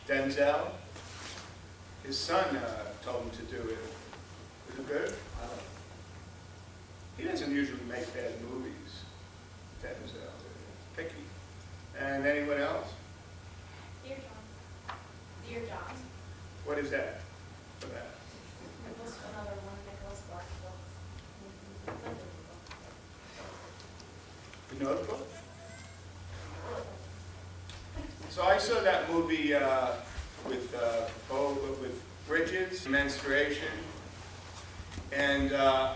Denzel. His son told him to do it. Was it good? He doesn't usually make bad movies. Denzel. Picky. And anyone else? Dear John. Dear John. What is that? For that? Another one of Nicholas Sparks books. The Notebook? So I saw that movie with Bridges, Menstruation, and then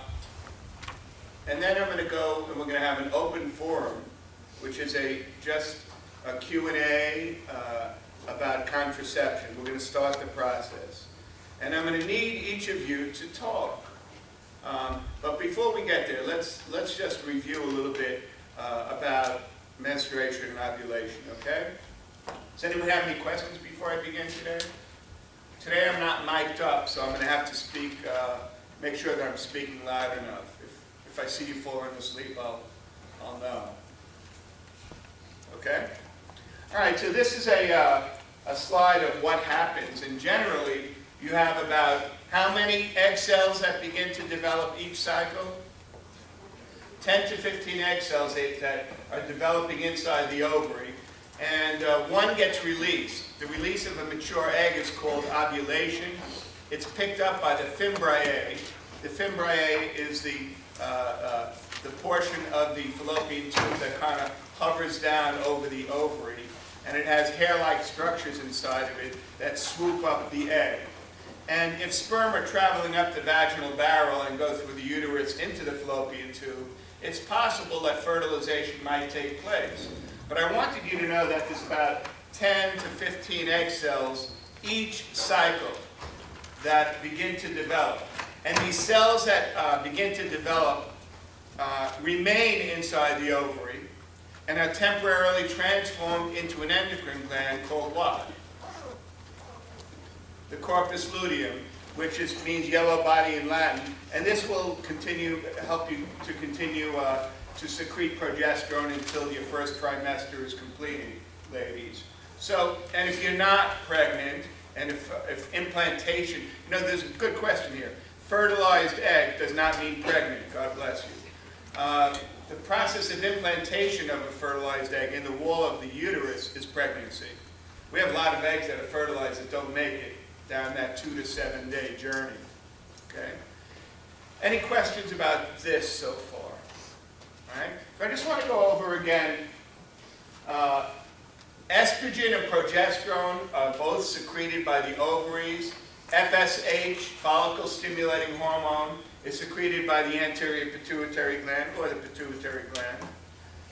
I'm going to go and we're going to have an open forum, which is just a Q&A about contraception. We're going to start the process, and I'm going to need each of you to talk. But before we get there, let's just review a little bit about menstruation and ovulation. Okay? Does anyone have any questions before I begin today? Today I'm not mic'd up, so I'm going to have to speak, make sure that I'm speaking loud enough. If I see you falling asleep, I'll know. Okay? All right, so this is a slide of what happens. And generally, you have about how many egg cells that begin to develop each cycle? 10 to 15 egg cells that are developing inside the ovary. And one gets released. The release of a mature egg is called ovulation. It's picked up by the fimbriae. The fimbriae is the portion of the fallopian tube that kind of hovers down over the ovary. And it has hair-like structures inside of it that swoop up the egg. And if sperm are traveling up the vaginal barrel and go through the uterus into the fallopian tube, it's possible that fertilization might take place. But I wanted you to know that there's about 10 to 15 egg cells each cycle that begin to develop. And these cells that begin to develop remain inside the ovary and are temporarily transformed into an endocrine gland called what? The corpus luteum, which means yellow body in Latin. And this will help you to continue to secrete progesterone until your first trimester is completed, ladies. So, and if you're not pregnant, and if implantation, there's a good question here. Fertilized egg does not mean pregnant, God bless you. The process of implantation of a fertilized egg in the wall of the uterus is pregnancy. We have a lot of eggs that are fertilized that don't make it down that 2 to 7 day journey, okay? Any questions about this so far? All right? So I just want to go over again, estrogen and progesterone are both secreted by the ovaries. FSH, follicle-stimulating hormone, is secreted by the anterior pituitary gland, or the pituitary gland,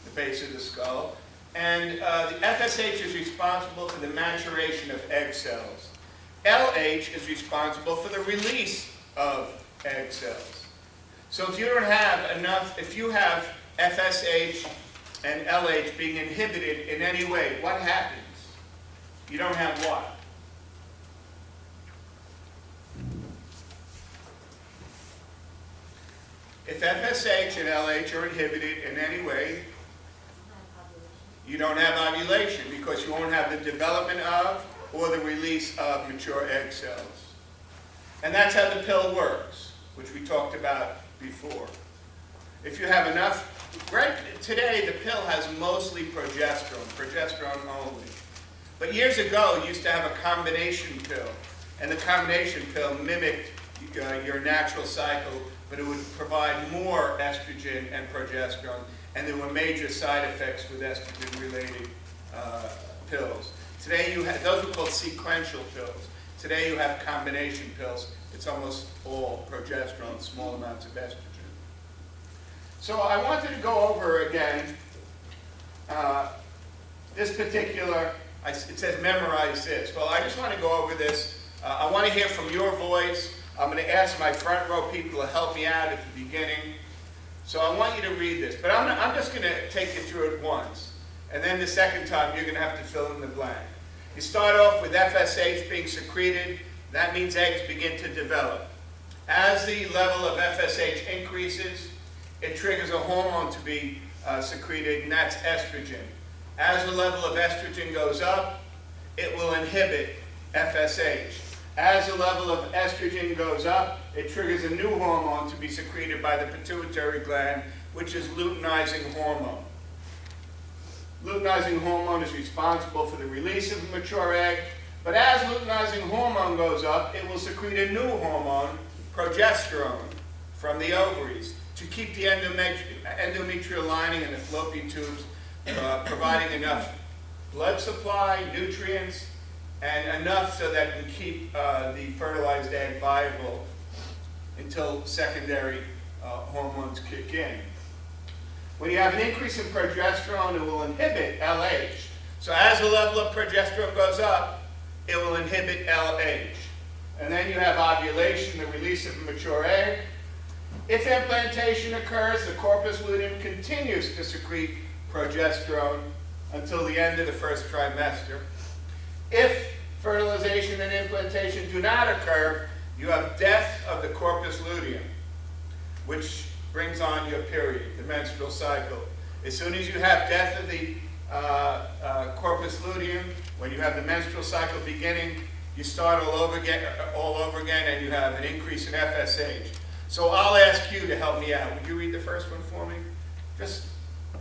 the base of the skull. And the FSH is responsible for the maturation of egg cells. LH is responsible for the release of egg cells. So if you don't have enough, if you have FSH and LH being inhibited in any way, what happens? You don't have what? If FSH and LH are inhibited in any way, you don't have ovulation because you won't have the development of or the release of mature egg cells. And that's how the pill works, which we talked about before. If you have enough, right today the pill has mostly progesterone only. But years ago, you used to have a combination pill. And the combination pill mimicked your natural cycle, but it would provide more estrogen and progesterone. And there were major side effects with estrogen-related pills. Today those were called sequential pills. Today you have combination pills. It's almost all progesterone, small amounts of estrogen. So I wanted to go over again this particular, it says memorize this. Well, I just want to go over this. I want to hear from your voice. I'm going to ask my front row people to help me out at the beginning. So I want you to read this. But I'm just going to take you through it once. And then the second time, you're going to have to fill in the blank. You start off with FSH being secreted. That means eggs begin to develop. As the level of FSH increases, it triggers a hormone to be secreted, and that's estrogen. As the level of estrogen goes up, it will inhibit FSH. As the level of estrogen goes up, it triggers a new hormone to be secreted by the pituitary gland, which is luteinizing hormone. Luteinizing hormone is responsible for the release of a mature egg, but as luteinizing hormone goes up, it will secrete a new hormone, progesterone, from the ovaries to keep the endometrial lining and the fallopian tubes providing enough blood supply, nutrients, and enough so that we can keep the fertilized egg viable until secondary hormones kick in. When you have an increase in progesterone, it will inhibit LH. So as the level of progesterone goes up, it will inhibit LH. And then you have ovulation, the release of a mature egg. If implantation occurs, the corpus luteum continues to secrete progesterone until the end of the first trimester. If fertilization and implantation do not occur, you have death of the corpus luteum, which brings on your period, the menstrual cycle. As soon as you have death of the corpus luteum, when you have the menstrual cycle beginning, you start all over again, and you have an increase in FSH. So I'll ask you to help me out. Would you read the first one for me? Just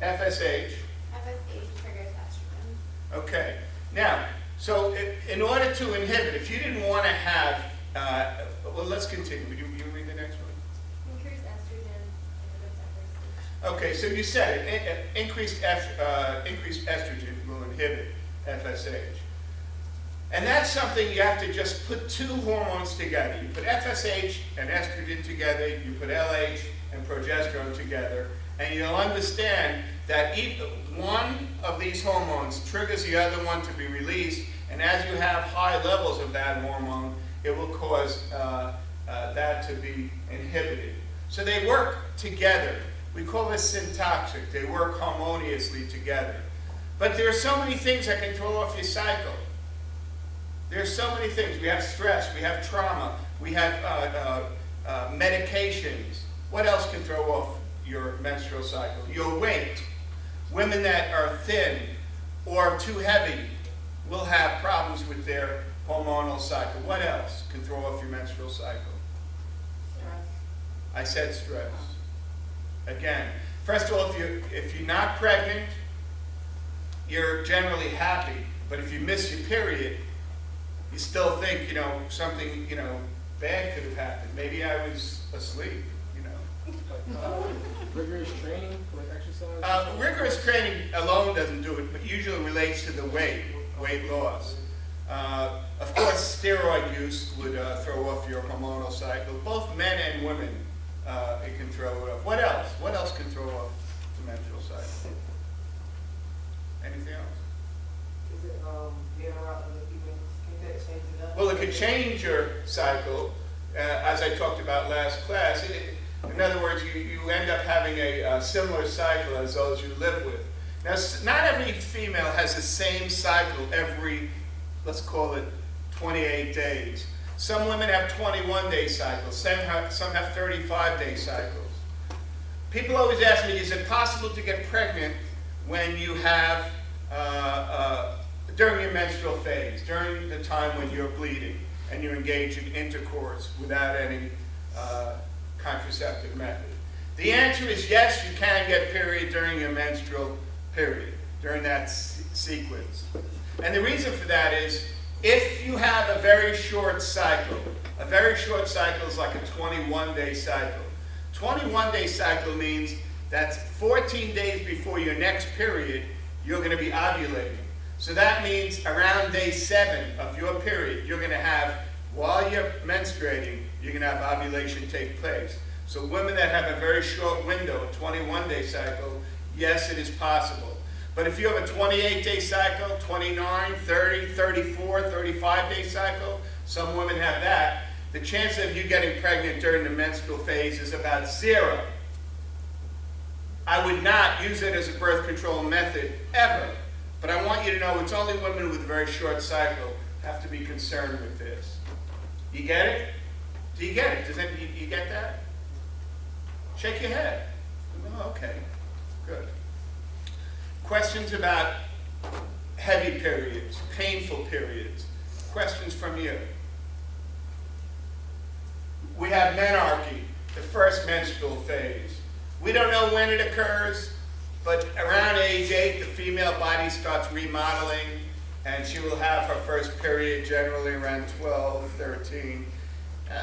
FSH. FSH triggers estrogen. Okay. Now, so in order to inhibit, if you didn't want to have, well, let's continue. Would you read the next one? Increased estrogen inhibits FSH. Okay, so you said it, increased estrogen will inhibit FSH. And that's something you have to just put two hormones together. You put FSH and estrogen together, you put LH and progesterone together, and you'll understand that one of these hormones triggers the other one to be released, and as you have high levels of that hormone, it will cause that to be inhibited. So they work together. We call this syntoxic. They work harmoniously together. But there are so many things that can throw off your cycle. There's so many things. We have stress, we have trauma, we have medications. What else can throw off your menstrual cycle? Your weight. Women that are thin or too heavy will have problems with their hormonal cycle. What else can throw off your menstrual cycle? Stress. I said stress. Again, first of all, if you're not pregnant, you're generally happy. But if you miss your period, you still think, something, bad could have happened. Maybe I was asleep, Rigorous training, like exercise? Rigorous training alone doesn't do it, but usually relates to the weight loss. Of course, steroid use would throw off your hormonal cycle. Both men and women, it can throw it off. What else? What else can throw off the menstrual cycle? Anything else? Is it being around other people? Can that change it up? Well, it could change your cycle, as I talked about last class. In other words, you end up having a similar cycle as those you live with. Now, not every female has the same cycle every, let's call it, 28 days. Some women have 21-day cycles. Some have 35-day cycles. People always ask me, is it possible to get pregnant when you have, during your menstrual phase, during the time when you're bleeding and you engage in intercourse without any contraceptive method? The answer is yes, you can get period during your menstrual period, during that sequence. And the reason for that is, if you have a very short cycle is like a 21-day cycle. 21-day cycle means that 14 days before your next period, you're going to be ovulating. So that means around day 7 of your period, you're going to have, while you're menstruating, you're going to have ovulation take place. So women that have a very short window, a 21-day cycle, yes, it is possible. But if you have a 28-day cycle, 29, 30, 34, 35-day cycle, some women have that, the chance of you getting pregnant during the menstrual phase is about 0. I would not use it as a birth control method, ever. But I want you to know it's only women with a very short cycle have to be concerned with this. You get it? Do you get it? You get that? Shake your head. Oh, okay. Good. Questions about heavy periods, painful periods. Questions from you? We have menarche, the first menstrual phase. We don't know when it occurs, but around age 8, the female body starts remodeling, and she will have her first period generally around 12, 13.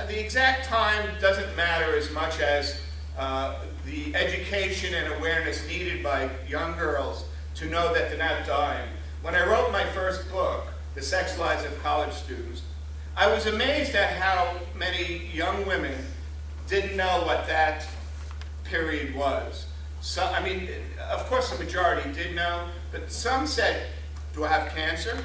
The exact time doesn't matter as much as the education and awareness needed by young girls to know that they're not dying. When I wrote my first book, The Sex Lives of College Students, I was amazed at how many young women didn't know what that period was. So, I mean, of course the majority did know, but some said, do I have cancer?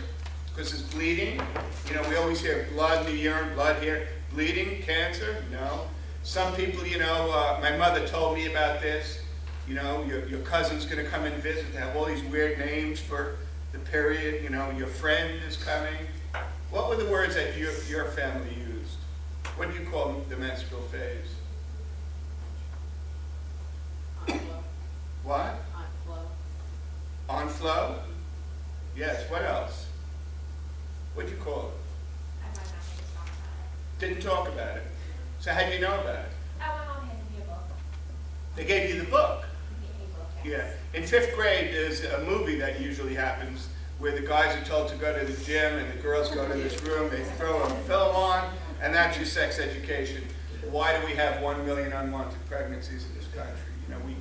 Because it's bleeding. You know, we always hear blood in the urine, blood here. Bleeding, cancer? No. Some people, you know, my mother told me about this. You know, your cousin's going to come and visit. They have all these weird names for the period. You know, your friend is coming. What were the words that your family used? What do you call the menstrual phase? On flow. What? On flow. On flow? Yes. What else? What'd you call it? I might not just talk about it. Didn't talk about it. So how do you know about it? My mom handed me a book. They gave you the book. A book, Yeah. In 5th grade, there's a movie that usually happens where the guys are told to go to the gym and the girls go to this room, they throw a film on, and that's your sex education. Why do we have 1 million unwanted pregnancies in this country? You know, we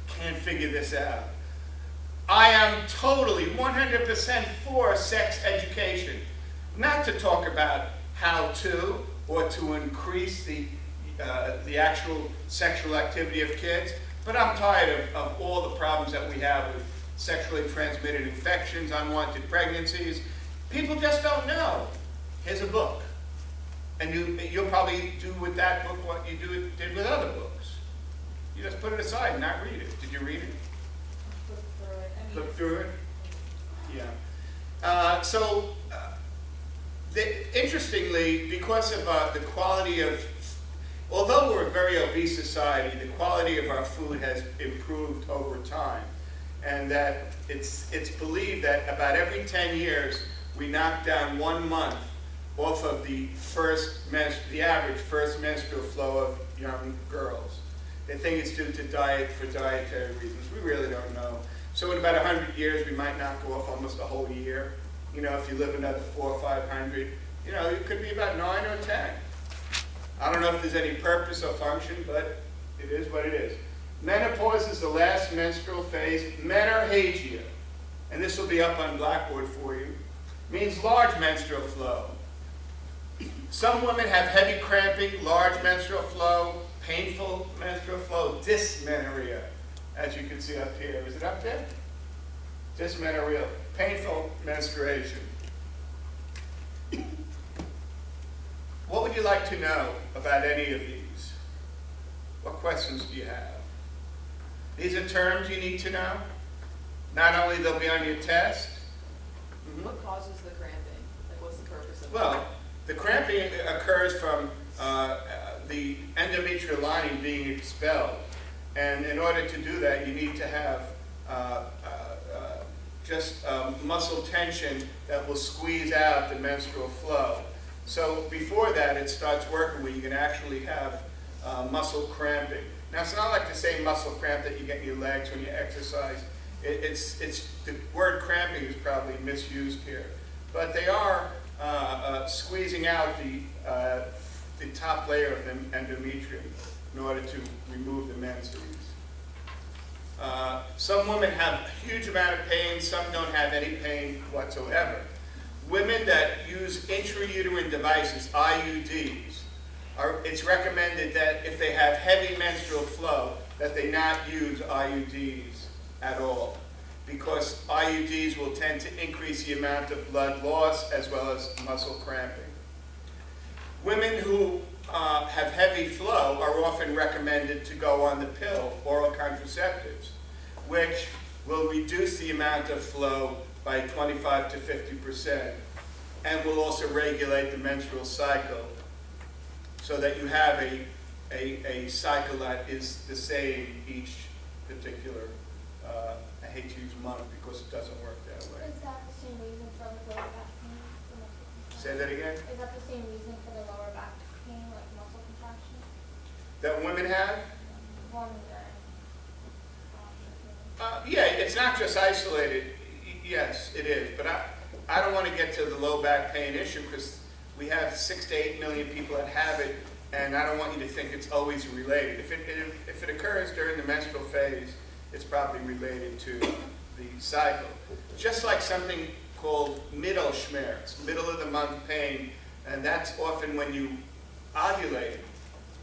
can't figure this out. I am totally 100% for sex education. Not to talk about how to or to increase the actual sexual activity of kids, but I'm tired of all the problems that we have with sexually transmitted infections, unwanted pregnancies. People just don't know. Here's a book. And you'll probably do with that book what you did with other books. You just put it aside and not read it. Did you read it? Flip through it. Flip through it? Yeah. Interestingly, because of the quality of, although we're a very obese society, the quality of our food has improved over time. And that it's believed that about every 10 years, we knock down 1 month off of the average first menstrual flow of young girls. They think it's due to diet for dietary reasons. We really don't know. So in about 100 years, we might knock off almost a whole year. You know, if you live another 400 or 500, you know, it could be about 9 or 10. I don't know if there's any purpose or function, but it is what it is. Menopause is the last menstrual phase. Menorrhagia, and this will be up on Blackboard for you, means large menstrual flow. Some women have heavy cramping, large menstrual flow, painful menstrual flow, dysmenorrhea, as you can see up here. Is it up there? Dysmenorrhea, painful menstruation. What would you like to know about any of these? What questions do you have? These are terms you need to know. Not only they'll be on your test. What causes the cramping? Like, what's the purpose of it? Well, the cramping occurs from the endometrial lining being expelled. And in order to do that, you need to have just muscle tension that will squeeze out the menstrual flow. So before that, it starts working where you can actually have muscle cramping. Now, it's not like the same muscle cramp that you get in your legs when you exercise. The word cramping is probably misused here. But they are squeezing out the top layer of the endometrium in order to remove the menses. Some women have a huge amount of pain, some don't have any pain whatsoever. Women that use intrauterine devices, IUDs, it's recommended that if they have heavy menstrual flow, that they not use IUDs at all, because IUDs will tend to increase the amount of blood loss as well as muscle cramping. Women who have heavy flow are often recommended to go on the pill, oral contraceptives, which will reduce the amount of flow by 25 to 50% and will also regulate the menstrual cycle so that you have a cycle that is the same each particular, I hate to use month because it doesn't work that way. Is that the same reason for the lower back pain? Say that again? Is that the same reason for the lower back pain, like muscle contraction? That women have? Women Yeah, it's not just isolated. Yes, it is. But I don't want to get to the low back pain issue because we have 6 to 8 million people that have it, and I don't want you to think it's always related. If it occurs during the menstrual phase, it's probably related to the cycle. Just like something called Mittelschmerz, middle of the month pain, and that's often when you ovulate.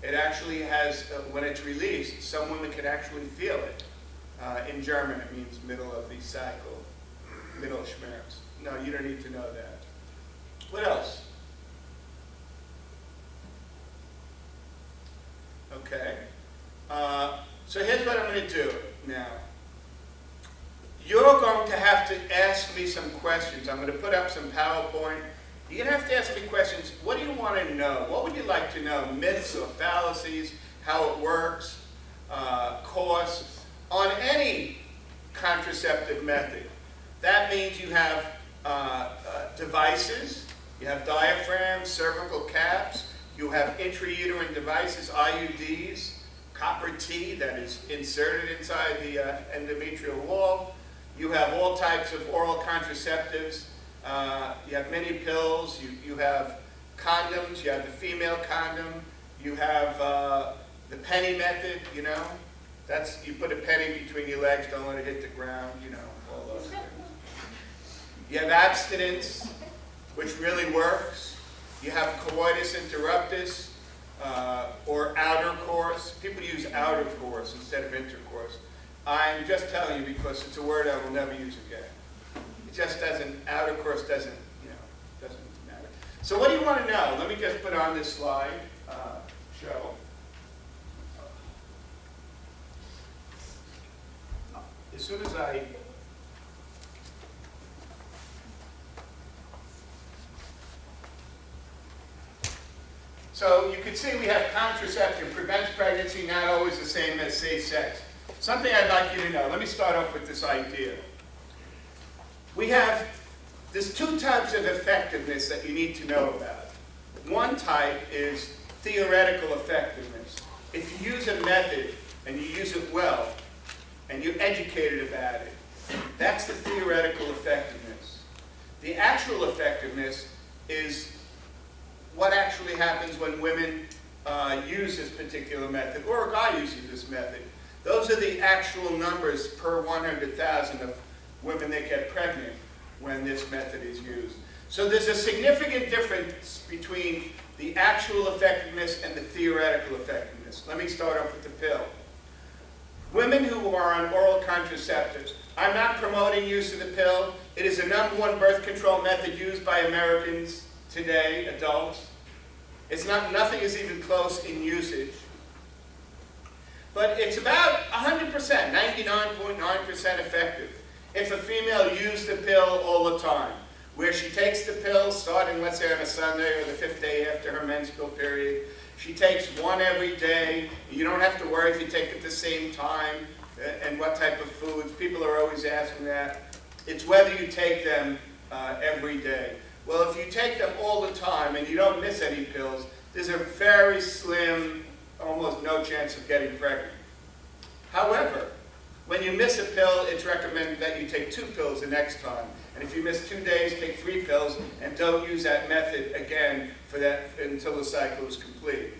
It actually has, when it's released, some women can actually feel it. In German, it means middle of the cycle, Mittelschmerz. No, you don't need to know that. What else? Okay. So here's what I'm going to do now. You're going to have to ask me some questions. I'm going to put up some PowerPoint. You're going to have to ask me questions. What do you want to know? What would you like to know? Myths or fallacies, how it works, costs, on any contraceptive method. That means you have devices, you have diaphragms, cervical caps, you have intrauterine devices, IUDs, copper T that is inserted inside the endometrial wall. You have all types of oral contraceptives. You have many pills. You have condoms. You have the female condom. You have the penny method, you know. That's, you put a penny between your legs, don't let it hit the ground, you know, all those things. You have abstinence, which really works. You have coitus interruptus, or outer course. People use outer course instead of intercourse. I'm just telling you because it's a word I will never use again. It just doesn't, outer course doesn't, you know, doesn't matter. So what do you want to know? Let me just put on this slide, show. As soon as I So you can see we have contraception, prevents pregnancy, not always the same as safe sex. Something I'd like you to know. Let me start off with this idea. There's 2 types of effectiveness that you need to know about. One type is theoretical effectiveness. If you use a method and you use it well, and you're educated about it, that's the theoretical effectiveness. The actual effectiveness is what actually happens when women use this particular method, or a guy uses this method. Those are the actual numbers per 100,000 of women that get pregnant when this method is used. So there's a significant difference between the actual effectiveness and the theoretical effectiveness. Let me start off with the pill. Women who are on oral contraceptives, I'm not promoting use of the pill. It is the #1 birth control method used by Americans today, adults. Nothing is even close in usage. But it's about 100%, 99.9% effective if a female used the pill all the time, where she takes the pill starting, let's say, on a Sunday or the 5th day after her menstrual period. She takes one every day. You don't have to worry if you take it at the same time and what type of foods. People are always asking that. It's whether you take them every day. Well, if you take them all the time and you don't miss any pills, there's a very slim, almost no chance of getting pregnant. However, when you miss a pill, it's recommended that you take 2 pills the next time. And if you miss 2 days, take 3 pills and don't use that method again for that until the cycle is complete.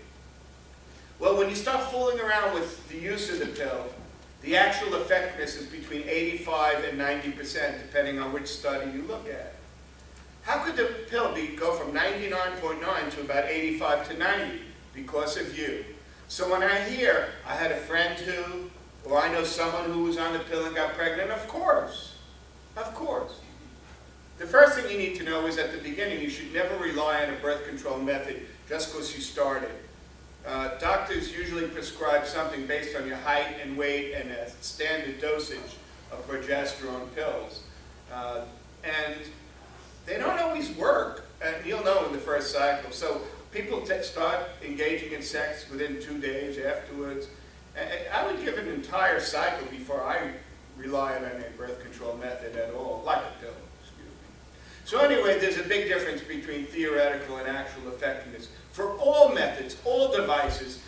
Well, when you start fooling around with the use of the pill, the actual effectiveness is between 85 and 90%, depending on which study you look at. How could the pill go from 99.9 to about 85 to 90? Because of you. So when I hear, I had a friend who, or I know someone who was on the pill and got pregnant, of course. Of course. The first thing you need to know is at the beginning, you should never rely on a birth control method just because you started. Doctors usually prescribe something based on your height and weight and a standard dosage of progesterone pills. And they don't always work, and you'll know in the first cycle. So people start engaging in sex within 2 days afterwards. I would give an entire cycle before I relied on a birth control method at all, like a pill, excuse me. So anyway, there's a big difference between theoretical and actual effectiveness. For all methods, all devices,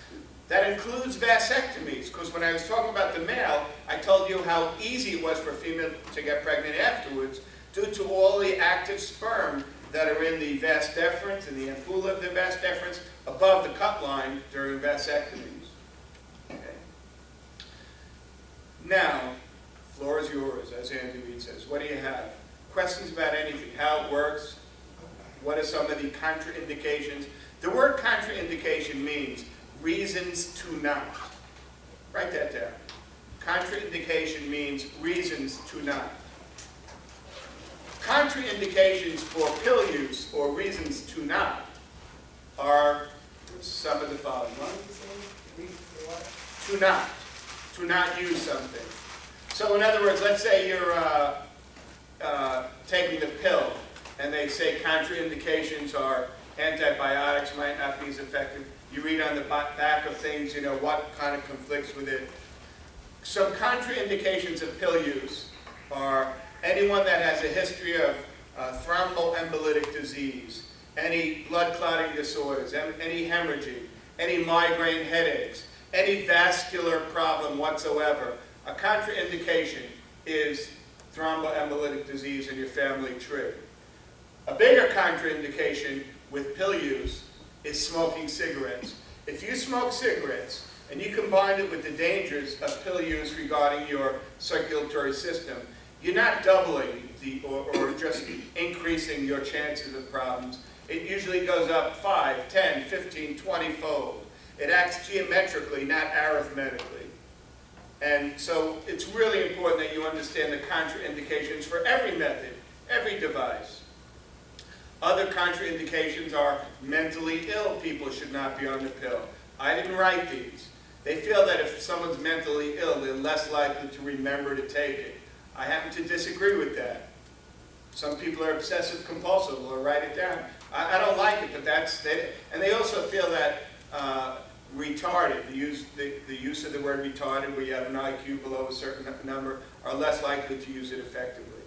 that includes vasectomies, because when I was talking about the male, I told you how easy it was for a female to get pregnant afterwards due to all the active sperm that are in the vas deferens and the ampulla of the vas deferens above the cut line during vasectomies. Okay. Now, floor is yours, as Andy Reid says. What do you have? Questions about anything? How it works? What are some of the contraindications? The word contraindication means reasons to not. Write that down. Contraindication means reasons to not. Contraindications for pill use or reasons to not are some of the following. To not use something. So in other words, let's say you're taking the pill and they say contraindications are antibiotics might not be as effective. You read on the back of things, you know, what kind of conflicts with it. Some contraindications of pill use are anyone that has a history of thromboembolic disease, any blood clotting disorders, any hemorrhaging, any migraine headaches, any vascular problem whatsoever. A contraindication is thromboembolic disease in your family tree. A bigger contraindication with pill use is smoking cigarettes. If you smoke cigarettes and you combine it with the dangers of pill use regarding your circulatory system, you're not doubling or just increasing your chances of problems. It usually goes up 5, 10, 15, 20-fold. It acts geometrically, not arithmetically. And so it's really important that you understand the contraindications for every method, every device. Other contraindications are mentally ill people should not be on the pill. I didn't write these. They feel that if someone's mentally ill, they're less likely to remember to take it. I happen to disagree with that. Some people are obsessive compulsive or write it down. I don't like it, but that's it. And they also feel that retarded, the use of the word retarded, where you have an IQ below a certain number, are less likely to use it effectively.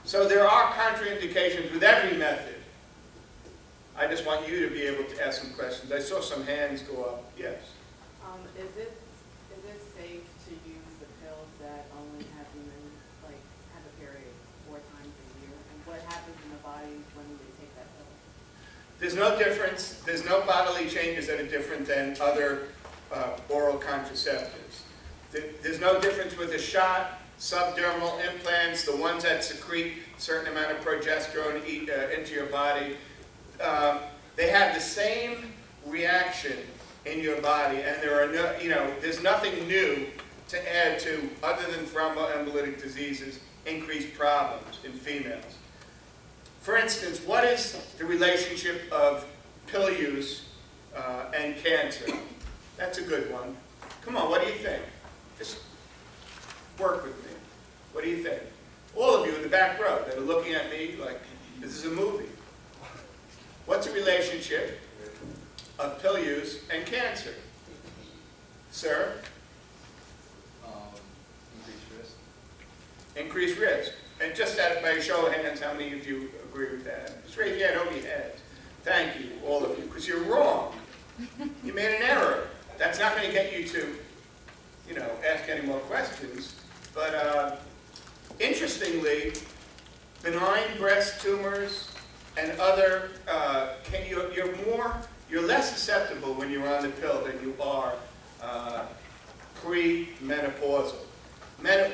So there are contraindications with every method. I just want you to be able to ask some questions. I saw some hands go up. Yes? Is it safe to use the pills that only have women, like, have a period 4 times a year? And what happens in the body when they take that pill? There's no difference. There's no bodily changes that are different than other oral contraceptives. There's no difference with a shot, subdermal implants, the ones that secrete a certain amount of progesterone into your body. They have the same reaction in your body, and there are no, there's nothing new to add to, other than thromboembolic diseases, increased problems in females. For instance, what is the relationship of pill use and cancer? That's a good one. Come on, what do you think? Just work with me. What do you think? All of you in the back row that are looking at me like this is a movie. What's the relationship of pill use and cancer? Sir? Increased risk. Increased risk. And just by a show of hands, how many of you agree with that? Just raise your hand over your heads. Thank you, all of you, because you're wrong. You made an error. That's not going to get you to, ask any more questions. But interestingly, benign breast tumors and other, you're less susceptible when you're on the pill than you are pre-menopausal.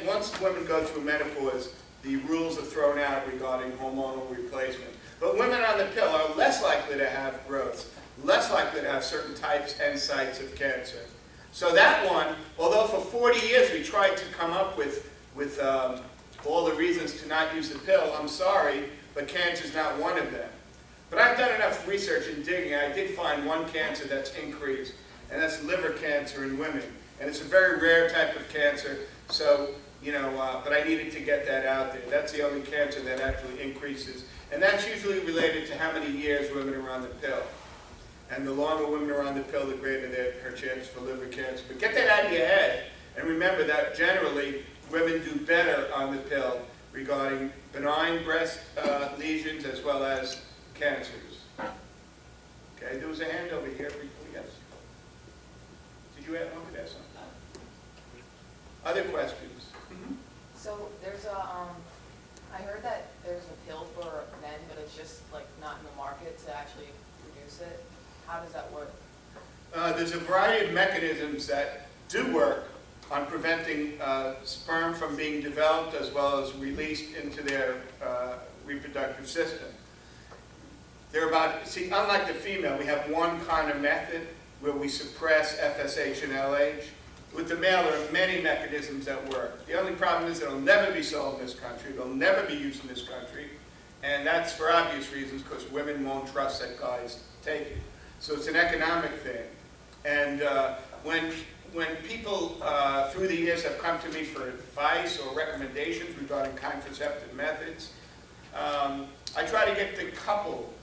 Once women go through menopause, the rules are thrown out regarding hormonal replacement. But women on the pill are less likely to have growths, less likely to have certain types and sites of cancer. So that one, although for 40 years we tried to come up with all the reasons to not use the pill, I'm sorry, but cancer is not one of them. But I've done enough research and digging, I did find one cancer that's increased, and that's liver cancer in women. And it's a very rare type of cancer, so, but I needed to get that out there. That's the only cancer that actually increases. And that's usually related to how many years women are on the pill. And the longer women are on the pill, the greater her chance for liver cancer. But get that out of your head, and remember that generally, women do better on the pill regarding benign breast lesions as well as cancers. Okay, there was a hand over here before, yes. Did you want to ask something? Other questions? So there's a, I heard that there's a pill for men, but it's just like not in the market to actually produce it. How does that work? There's a variety of mechanisms that do work on preventing sperm from being developed as well as released into their reproductive system. They're about, see, unlike the female, we have one kind of method where we suppress FSH and LH. With the male, there are many mechanisms that work. The only problem is it'll never be sold in this country, it'll never be used in this country, and that's for obvious reasons, because women won't trust that guys take it. So it's an economic thing. And when people through the years have come to me for advice or recommendations regarding contraceptive methods, I try to get the couple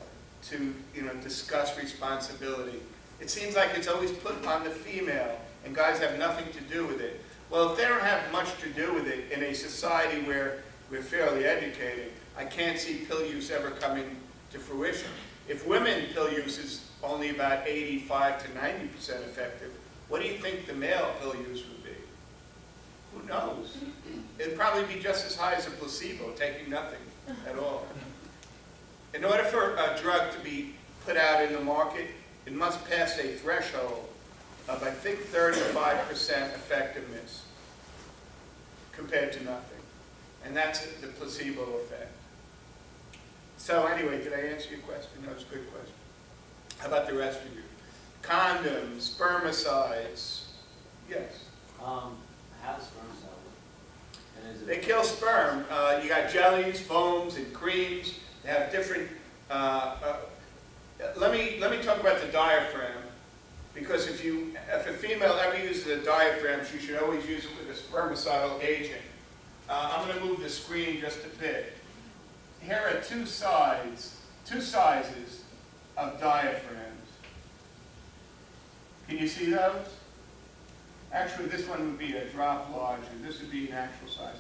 to discuss responsibility. It seems like it's always put on the female, and guys have nothing to do with it. Well, if they don't have much to do with it in a society where we're fairly educated, I can't see pill use ever coming to fruition. If women pill use is only about 85 to 90% effective, what do you think the male pill use would be? Who knows? It'd probably be just as high as a placebo, taking nothing at all. In order for a drug to be put out in the market, it must pass a threshold of, I think, 35% effectiveness compared to nothing. And that's the placebo effect. So anyway, did I answer your question? That was a good question. How about the rest of you? Condoms, spermicides. Yes. How does spermicide work? And is it They kill sperm. You got jellies, foams, and creams. They have different. Let me talk about the diaphragm, because if a female ever uses a diaphragm, she should always use it with a spermicidal agent. I'm going to move the screen just a bit. Here are two sizes of diaphragms. Can you see those? Actually, this one would be a drop larger. This would be an actual size.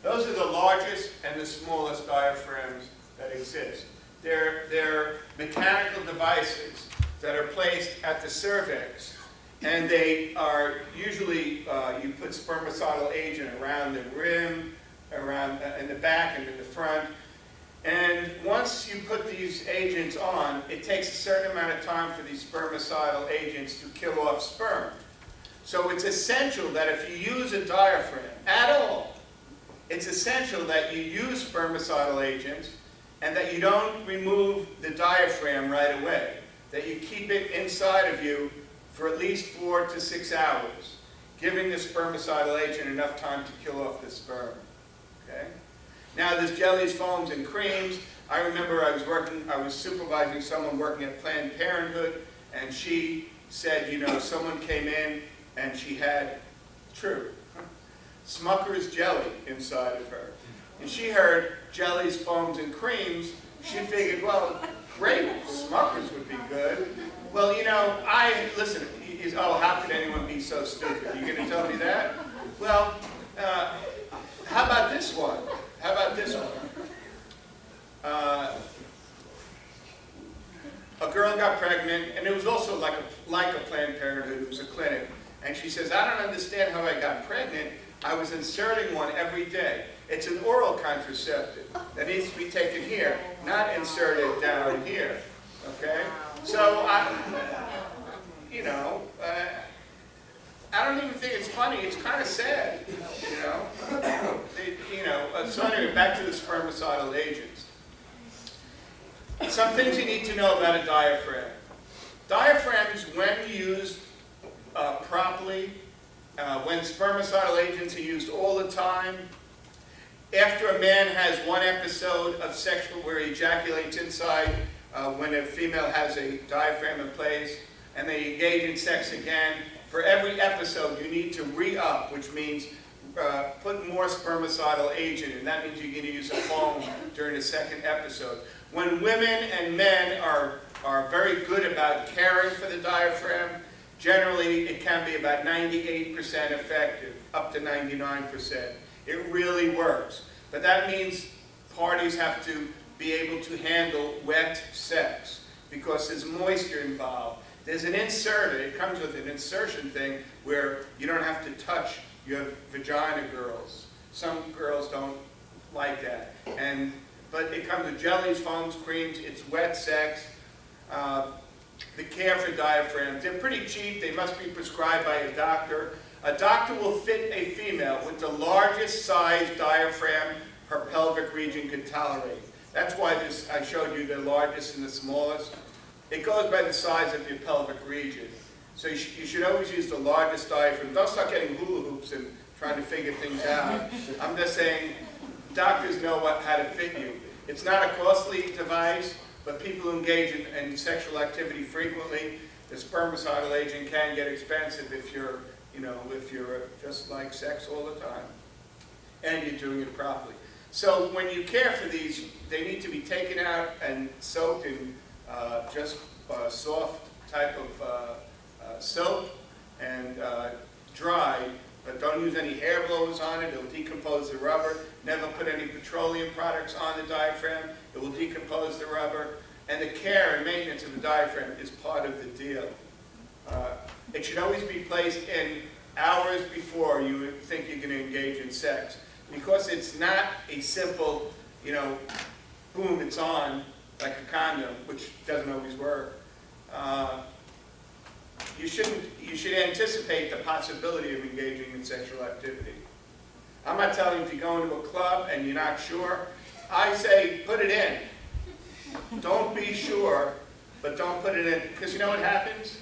Those are the largest and the smallest diaphragms that exist. They're mechanical devices that are placed at the cervix, and they are usually, you put spermicidal agent around the rim, around in the back and in the front. And once you put these agents on, it takes a certain amount of time for these spermicidal agents to kill off sperm. So it's essential that if you use a diaphragm at all, it's essential that you use spermicidal agents and that you don't remove the diaphragm right away, that you keep it inside of you for at least 4 to 6 hours, giving the spermicidal agent enough time to kill off the sperm. Okay? Now there's jellies, foams, and creams. I remember I was supervising someone working at Planned Parenthood, and she said, someone came in and she had, Smucker's jelly inside of her. And she heard jellies, foams, and creams. She figured, well, great, Smucker's would be good. Well, listen, how could anyone be so stupid? You going to tell me that? Well, how about this one? How about this one? A girl got pregnant, and it was also like a Planned Parenthood. It was a clinic. And she says, I don't understand how I got pregnant. I was inserting one every day. It's an oral contraceptive that needs to be taken here, not inserted down here. Okay? So, I don't even think it's funny. It's kind of sad, So anyway, back to the spermicidal agents. Some things you need to know about a diaphragm. Diaphragms, when used properly, when spermicidal agents are used all the time, after a man has one episode of sexual where he ejaculates inside, when a female has a diaphragm in place, and they engage in sex again, for every episode you need to re-up, which means put more spermicidal agent, and that means you're going to use a foam during the second episode. When women and men are very good about caring for the diaphragm, generally it can be about 98% effective, up to 99%. It really works. But that means parties have to be able to handle wet sex because there's moisture involved. There's an inserter, it comes with an insertion thing where you don't have to touch your vagina, girls. Some girls don't like that. But it comes with jellies, foams, creams, it's wet sex. The care for diaphragms, they're pretty cheap, they must be prescribed by a doctor. A doctor will fit a female with the largest size diaphragm her pelvic region can tolerate. That's why I showed you the largest and the smallest. It goes by the size of your pelvic region. So you should always use the largest diaphragm. Don't start getting hula hoops and trying to figure things out. I'm just saying, doctors know how to fit you. It's not a costly device, but people who engage in sexual activity frequently, the spermicidal agent can get expensive if you're just like sex all the time, and you're doing it properly. So when you care for these, they need to be taken out and soaked in just soft type of soap and dried, but don't use any hair blowers on it. It'll decompose the rubber. Never put any petroleum products on the diaphragm. It will decompose the rubber. And the care and maintenance of the diaphragm is part of the deal. It should always be placed in hours before you would think you're going to engage in sex. Because it's not a simple, boom, it's on, like a condom, which doesn't always work. You should anticipate the possibility of engaging in sexual activity. I'm not telling you if you go into a club and you're not sure. I say put it in. Don't be sure, but don't put it in. Because you know what happens?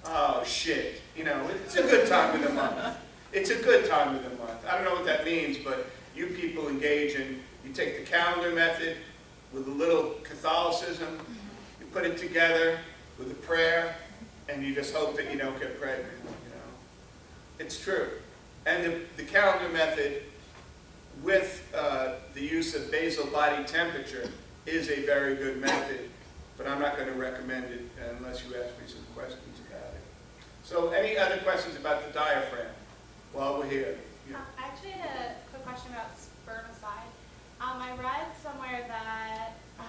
Oh, shit. It's a good time of the month. It's a good time of the month. I don't know what that means, but you people engage in, you take the calendar method with a little Catholicism, you put it together with a prayer, and you just hope that you don't get pregnant. It's true. And the calendar method with the use of basal body temperature is a very good method, but I'm not going to recommend it unless you ask me some questions about it. So any other questions about the diaphragm while we're here? I actually had a quick question about spermicide. I read somewhere that, I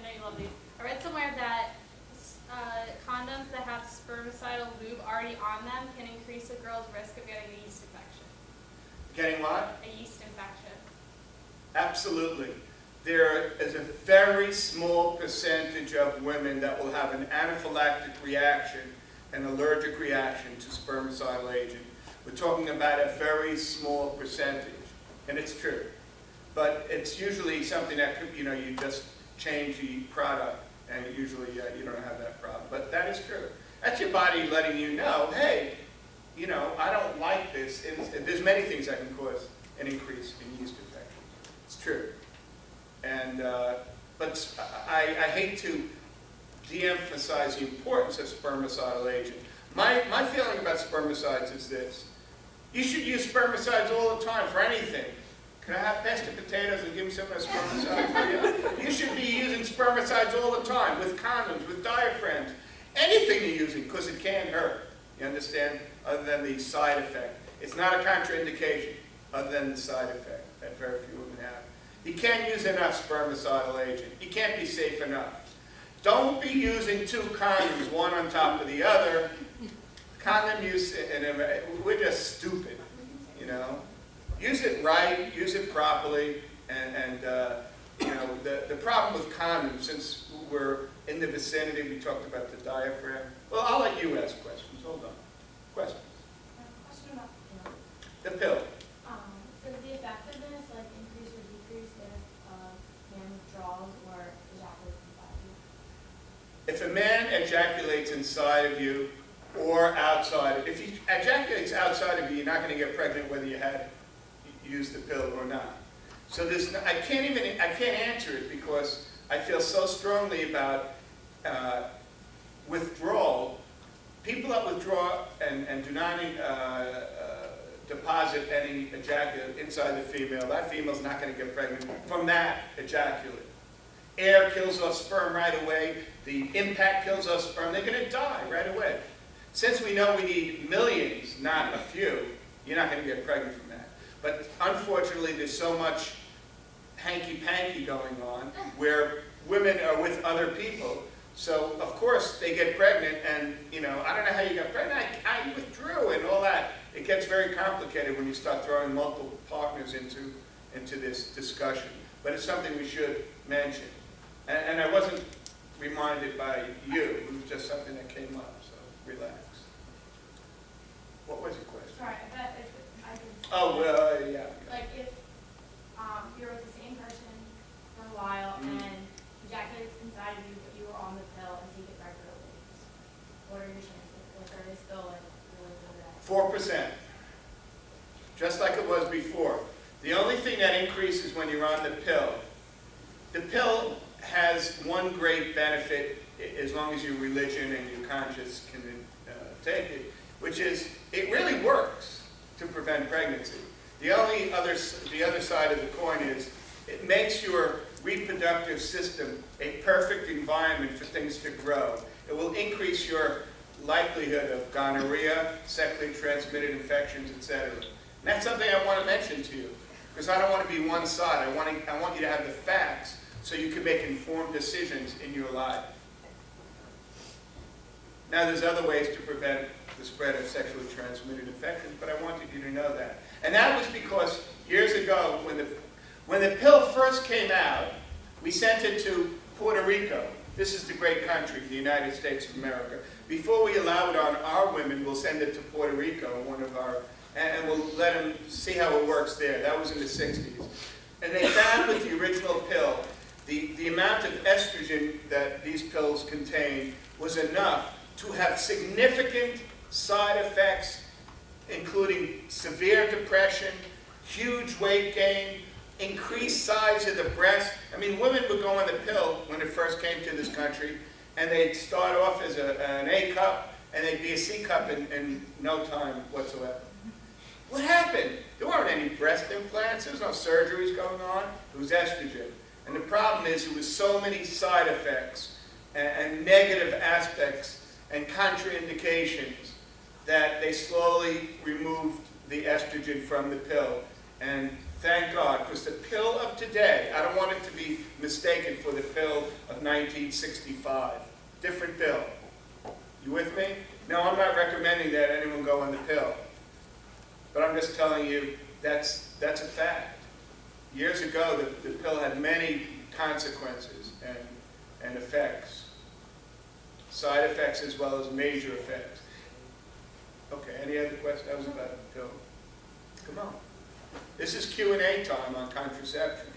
know you love these, I read somewhere that condoms that have spermicidal lube already on them can increase a girl's risk of getting a yeast infection. Getting what? A yeast infection. Absolutely. There is a very small percentage of women that will have an anaphylactic reaction, an allergic reaction to spermicidal agent. We're talking about a very small percentage, and it's true. But it's usually something that could, you just change the product, and usually you don't have that problem. But that is true. That's your body letting you know, hey, I don't like this. There's many things that can cause an increase in yeast infections. It's true. And but I hate to de-emphasize the importance of spermicidal agent. My feeling about spermicides is this. You should use spermicides all the time for anything. Can I have mashed potatoes and give me some of the spermicides? You should be using spermicides all the time, with condoms, with diaphragms, anything you're using, because it can't hurt. You understand? Other than the side effect. It's not a contraindication, other than the side effect that very few women have. You can't use enough spermicidal agent. You can't be safe enough. Don't be using two condoms, one on top of the other. Condom use, we're just stupid, Use it right, use it properly, and the problem with condoms, since we're in the vicinity, we talked about the diaphragm. Well, I'll let you ask questions. Hold on. Questions? Question about The pill. does the effectiveness increase or decrease if a man withdraws or ejaculates inside you? If a man ejaculates inside of you or outside, if he ejaculates outside of you, you're not going to get pregnant whether you had used the pill or not. So I can't answer it because I feel so strongly about withdrawal. People that withdraw and do not deposit any ejaculate inside the female, that female's not going to get pregnant from that ejaculate. Air kills off sperm right away. The impact kills off sperm. They're going to die right away. Since we know we need millions, not a few, you're not going to get pregnant from that. But unfortunately, there's so much hanky-panky going on where women are with other people. So, of course, they get pregnant and, you know, I don't know how you got pregnant, I withdrew and all that. It gets very complicated when you start throwing multiple partners into this discussion. But it's something we should mention. And I wasn't reminded by you, it was just something that came up, so relax. What was your question? Sorry, I bet if I could. Oh, yeah. Like if you're with the same person for a while Mhm. and ejaculates inside of you, but you were on the pill and take it regularly, what are your chances? Like, are they still like really good at? 4%. Just like it was before. The only thing that increases when you're on the pill has one great benefit, as long as your religion and your conscience can take it, which is it really works to prevent pregnancy. The other side of the coin is it makes your reproductive system a perfect environment for things to grow. It will increase your likelihood of gonorrhea, sexually transmitted infections, etc. And that's something I want to mention to you, because I don't want to be one side. I want you to have the facts so you can make informed decisions in your life. Now, there's other ways to prevent the spread of sexually transmitted infections, but I wanted you to know that. And that was because years ago, when the pill first came out, we sent it to Puerto Rico. This is the great country, the United States of America. Before we allow it on our women, we'll send it to Puerto Rico, and we'll let them see how it works there. That was in the 60s. And they found with the original pill, the amount of estrogen that these pills contain was enough to have significant side effects, including severe depression, huge weight gain, increased size of the breast. I mean, women would go on the pill when it first came to this country, and they'd start off as an A cup, and they'd be a C cup in no time whatsoever. What happened? There weren't any breast implants. There was no surgeries going on. It was estrogen. And the problem is there was so many side effects and negative aspects and contraindications that they slowly removed the estrogen from the pill. And thank God, because the pill of today, I don't want it to be mistaken for the pill of 1965. Different pill. You with me? No, I'm not recommending that anyone go on the pill. But I'm just telling you that's a fact. Years ago, the pill had many consequences and effects. Side effects as well as major effects. Okay, any other questions? That was about the pill. Come on. This is Q&A time on contraception.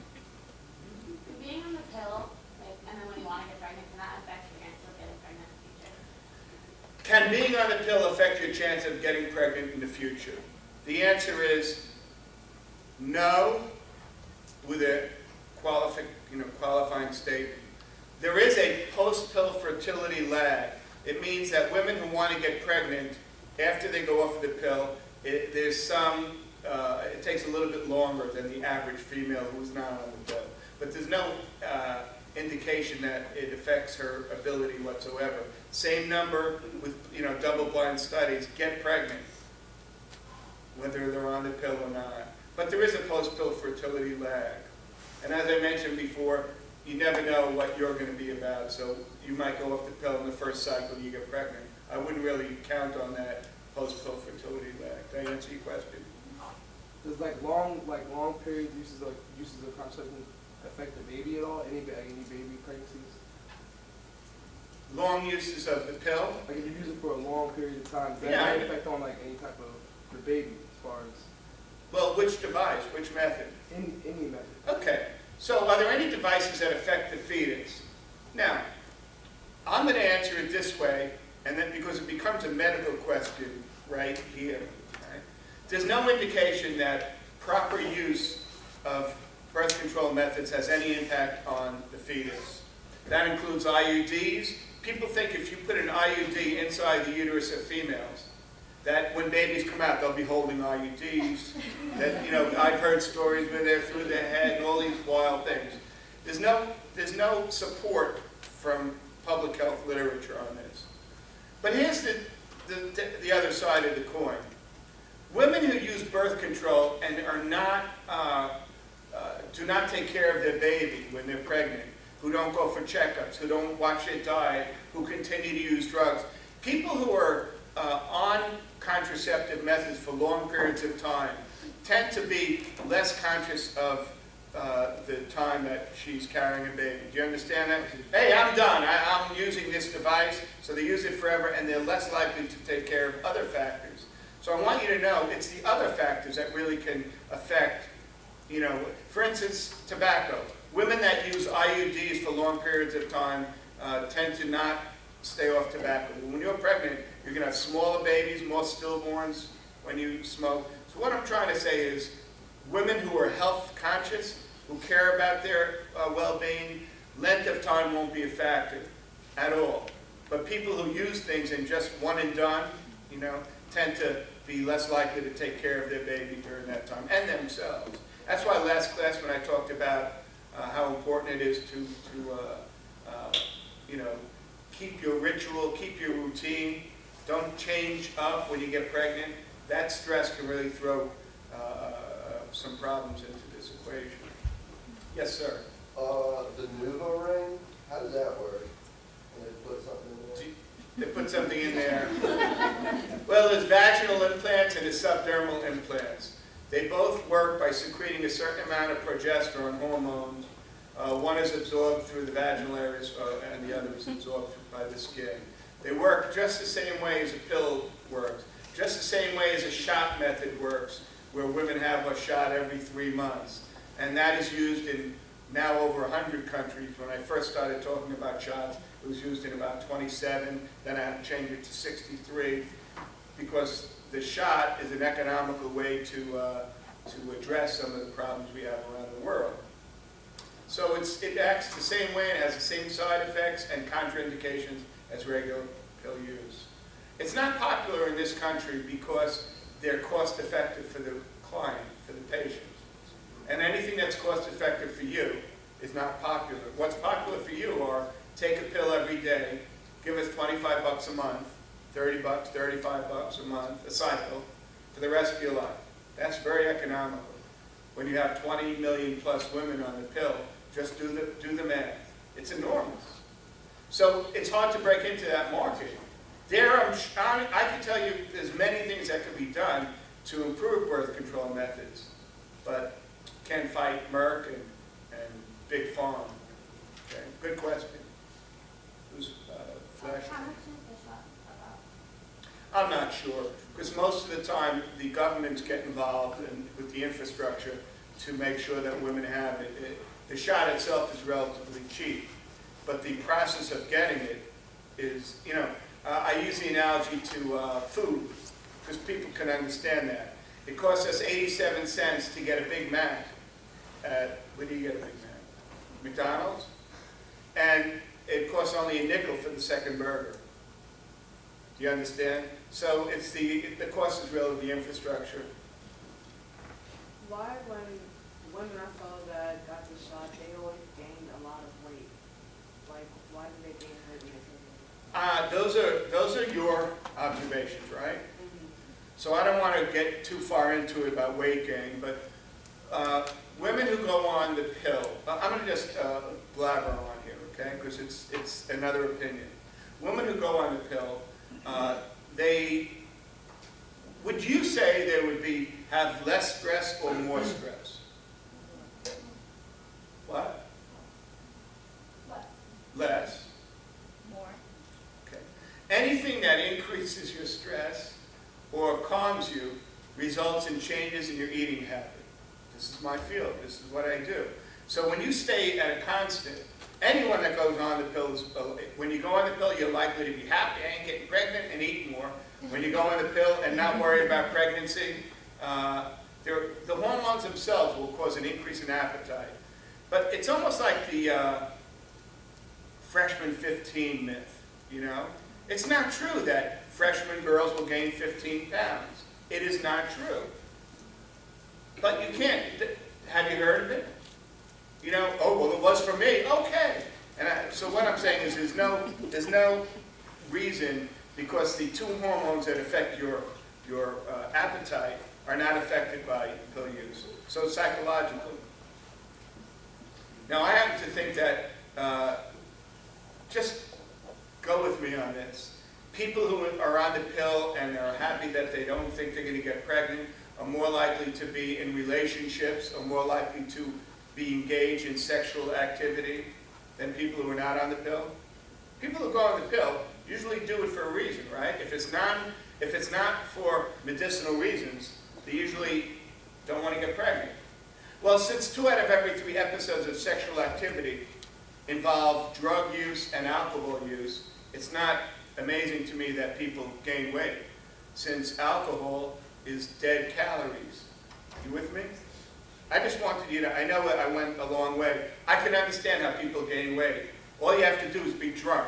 Being on the pill, like, and then when you want to get pregnant, can that affect your chance of getting pregnant in the future? Can being on the pill affect your chance of getting pregnant in the future? The answer is no, with a qualifying statement. There is a post-pill fertility lag. It means that women who want to get pregnant after they go off of the pill, it takes a little bit longer than the average female who's not on the pill. But there's no indication that it affects her ability whatsoever. Same number with double-blind studies get pregnant, whether they're on the pill or not. But there is a post-pill fertility lag. And as I mentioned before, you never know what you're going to be about. So you might go off the pill in the first cycle and you get pregnant. I wouldn't really count on that post-pill fertility lag. Did I answer your question? Does long period uses of contraception affect the baby at all? Any baby pregnancies? Long uses of the pill? Like if you use it for a long period of time, does that Yeah. have an effect on like any type of the baby as far as Well, which device? Which method? any method? Okay. So are there any devices that affect the fetus? Now, I'm going to answer it this way, and then because it becomes a medical question right here. Right? There's no indication that proper use of birth control methods has any impact on the fetus. That includes IUDs. People think if you put an IUD inside the uterus of females, that when babies come out, they'll be holding IUDs. That, I've heard stories where they're through their head and all these wild things. There's no support from public health literature on this. But here's the other side of the coin. Women who use birth control and are not do not take care of their baby when they're pregnant, who don't go for checkups, who don't watch their diet, who continue to use drugs. People who are on contraceptive methods for long periods of time tend to be less conscious of the time that she's carrying a baby. Do you understand that? Hey, I'm done. I'm using this device, so they use it forever, and they're less likely to take care of other factors. So I want you to know it's the other factors that really can affect, you know, for instance, tobacco. Women that use IUDs for long periods of time tend to not stay off tobacco. When you're pregnant, you're going to have smaller babies, more stillborns when you smoke. So what I'm trying to say is women who are health conscious, who care about their well-being, length of time won't be a factor at all. But people who use things and just one and done, you know, tend to be less likely to take care of their baby during that time, and themselves. That's why last class when I talked about how important it is to you know, keep your ritual, keep your routine, don't change up when you get pregnant. That stress can really throw some problems into this equation. Yes, sir. The Nuva ring, how does that work? Can they put something in there? They put something in there. Well, there's vaginal implants and there's subdermal implants. They both work by secreting a certain amount of progesterone hormones. One is absorbed through the vaginal areas and the other is absorbed by the skin. They work just the same way as a pill works, just the same way as a shot method works, where women have a shot every 3 months. And that is used in now over 100 countries. When I first started talking about shots, it was used in about 27, then I had to change it to 63, because the shot is an economical way to address some of the problems we have around the world. So it acts the same way, it has the same side effects and contraindications as regular pill use. It's not popular in this country because they're cost effective for the client, for the patient. And anything that's cost effective for you is not popular. What's popular for you are take a pill every day, give us 25 bucks a month, 30 bucks, 35 bucks a month, a cycle, for the rest of your life. That's very economical. When you have 20 million plus women on the pill, just do the math. It's enormous. So it's hard to break into that market. I can tell you there's many things that could be done to improve birth control methods, but can't fight Merck and Big Pharma. Okay, good question. Who's flashing? How much is the shot about? I'm not sure, because most of the time the governments get involved with the infrastructure to make sure that women have it. The shot itself is relatively cheap, but the process of getting it is, you know, I use the analogy to food, because people can understand that. It costs us 87 cents to get a Big Mac at, where do you get a Big Mac? McDonald's? And it costs only a nickel for the second burger. Do you understand? So it's the cost is really the infrastructure. Why, when women I saw that got the shot, they always gained a lot of weight? Like, why do they gain weight when they take it? Those are your observations, right? So I don't want to get too far into it about weight gain, but women who go on the pill, I'm going to just blabber on here, okay? Because it's another opinion. Women who go on the pill, would you say they would have less stress or more stress? What? Less. More. Okay. Anything that increases your stress or calms you results in changes in your eating habit. This is my field. This is what I do. So when you stay at a constant, anyone that goes on the pills, when you go on the pill, you're likely to be happy, I ain't getting pregnant, and eat more. When you go on the pill and not worry about pregnancy, the hormones themselves will cause an increase in appetite. But it's almost like the freshman 15 myth, you know? It's not true that freshman girls will gain 15 pounds. It is not true. But you can't. Have you heard of it? You know, oh, well, it was for me. Okay. And so what I'm saying is there's no reason, because the two hormones that affect your appetite are not affected by pill use. So it's psychological. Now, I happen to think that, just go with me on this. People who are on the pill and are happy that they don't think they're going to get pregnant are more likely to be in relationships, are more likely to be engaged in sexual activity than people who are not on the pill. People who go on the pill usually do it for a reason, right? If it's not for medicinal reasons, they usually don't want to get pregnant. Well, since 2 out of every 3 episodes of sexual activity involve drug use and alcohol use, it's not amazing to me that people gain weight, since alcohol is dead calories. You with me? I just wanted you to, I know I went a long way. I can understand how people gain weight. All you have to do is be drunk.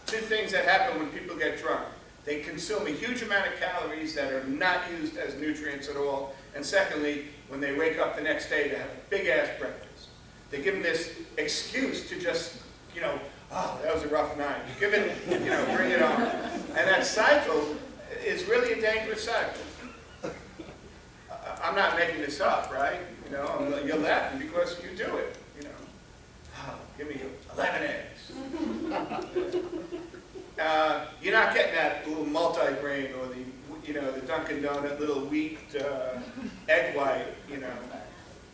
2 things that happen when people get drunk. They consume a huge amount of calories that are not used as nutrients at all. And secondly, when they wake up the next day, they have a big-ass breakfast. They give them this excuse to just, oh, that was a rough night. Give it, bring it on. And that cycle is really a dangerous cycle. I'm not making this up, right? You're laughing because you do it. Oh, give me 11 eggs. You're not getting that little multi-grain or the Dunkin' Donut little wheat egg white.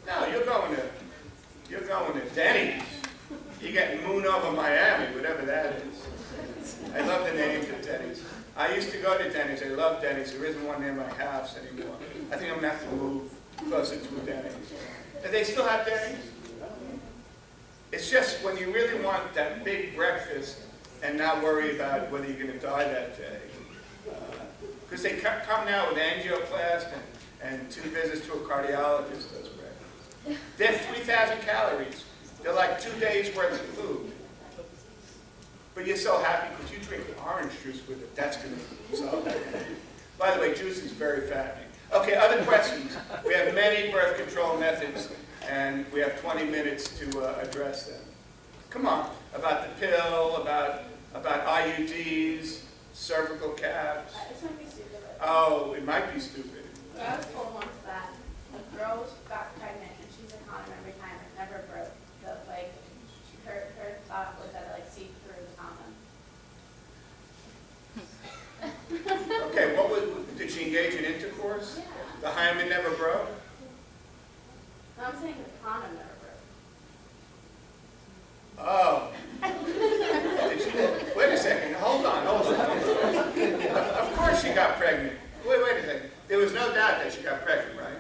No, you're going to Denny's. You're getting Moon Over Miami, whatever that is. I love the names of Denny's. I used to go to Denny's. I love Denny's. There isn't one near my house anymore. I think I'm going to have to move closer to a Denny's. Do they still have Denny's? It's just when you really want that big breakfast and not worry about whether you're going to die that day. Because they come now with angioplasty and 2 visits to a cardiologist does breakfast. They're 3,000 calories. They're like 2 days worth of food. But you're so happy because you drink orange juice with it. That's going to solve that. By the way, juice is very fattening. Okay, other questions? We have many birth control methods, and we have 20 minutes to address them. Come on, about the pill, about IUDs, cervical caps. This might be stupid. Oh, it might be stupid. I was told once that a girl got pregnant and she used a condom every time and it never broke. So, her thought was that it, seeped through the condom. Okay, did she engage in intercourse? Yeah. The hymen never broke? No, I'm saying the condom never broke. Oh. Wait a second, hold on. Of course she got pregnant. Wait a second. There was no doubt that she got pregnant, right?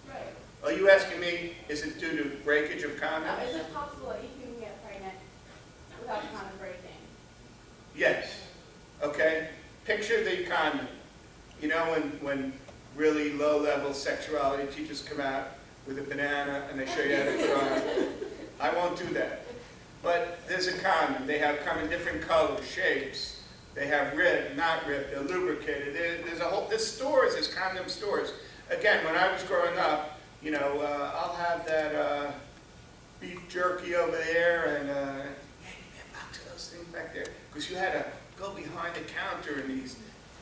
Right. Are you asking me, is it due to breakage of Now, condoms? is it possible that you can get pregnant without the condom breaking? Yes. Okay? Picture the condom. When really low-level sexuality teachers come out with a banana and they show you how to put on. I won't do that. But there's a condom. They come in different colors, shapes. They have ribbed, not ribbed. They're lubricated. There's stores. There's condom stores. Again, when I was growing up, I'll have that beef jerky over there and back to those things back there, because you had to go behind the counter in these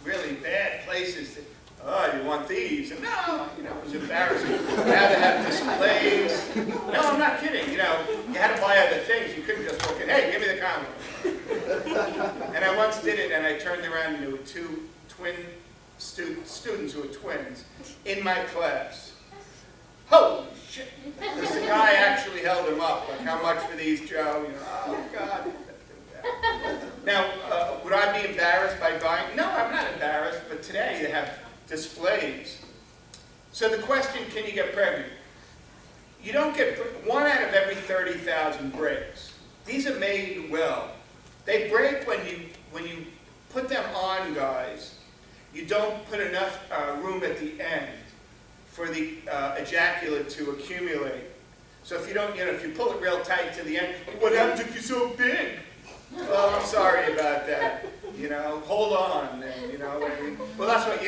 really bad places. Oh, you want these? And no, it was embarrassing. You had to have displays. No, I'm not kidding. You had to buy other things. You couldn't just walk in, hey, give me the condom. And I once did it, and I turned around and there were 2 twin students who were twins in my class. Holy shit. The guy actually held them up. Like, how much for these, Joe? Oh, God. Now, would I be embarrassed by buying? No, I'm not embarrassed, but today they have displays. So the question, can you get pregnant? You don't get, 1 out of every 30,000 breaks. These are made well. They break when you put them on, guys. You don't put enough room at the end for the ejaculate to accumulate. So if you don't, if you pull it real tight to the end, what happens if you're so big? Well, I'm sorry about that. Hold on, and well, that's what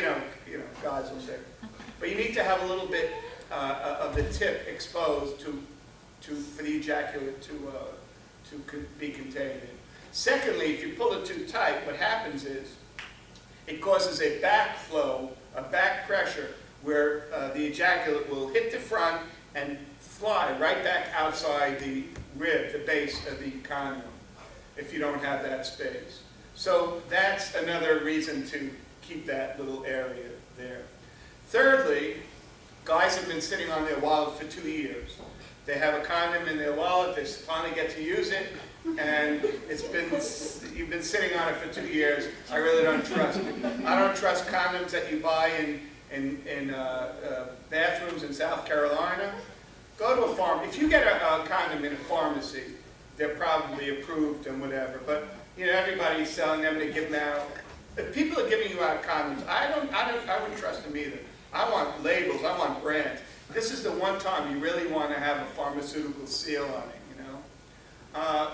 God's will say. But you need to have a little bit of the tip exposed for the ejaculate to be contained in. Secondly, if you pull it too tight, what happens is it causes a backflow, a back pressure, where the ejaculate will hit the front and fly right back outside the rib, the base of the condom, if you don't have that space. So that's another reason to keep that little area there. Thirdly, guys have been sitting on their wallet for 2 years. They have a condom in their wallet, they finally get to use it, and you've been sitting on it for 2 years. I really don't trust it. I don't trust condoms that you buy in bathrooms in South Carolina. Go to a farm. If you get a condom in a pharmacy, they're probably approved and whatever. But you know, everybody's selling them. They give them out. If people are giving you out condoms, I wouldn't trust them either. I want labels. I want brands. This is the one time you really want to have a pharmaceutical seal on it. You know.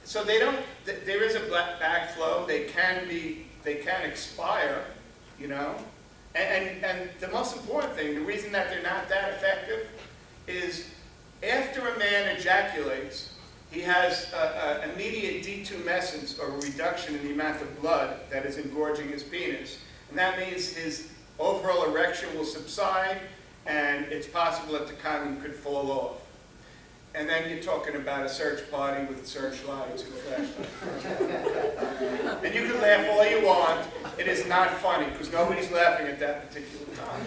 So they don't. There is a backflow. They can expire. You know. And the most important thing, the reason that they're not that effective, is after a man ejaculates, he has immediate detumescence, or a reduction in the amount of blood that is engorging his penis. And that means his overall erection will subside, and it's possible that the condom could fall off. And then you're talking about a search party with searchlights and flashlights. And you can laugh all you want. It is not funny, because nobody's laughing at that particular time.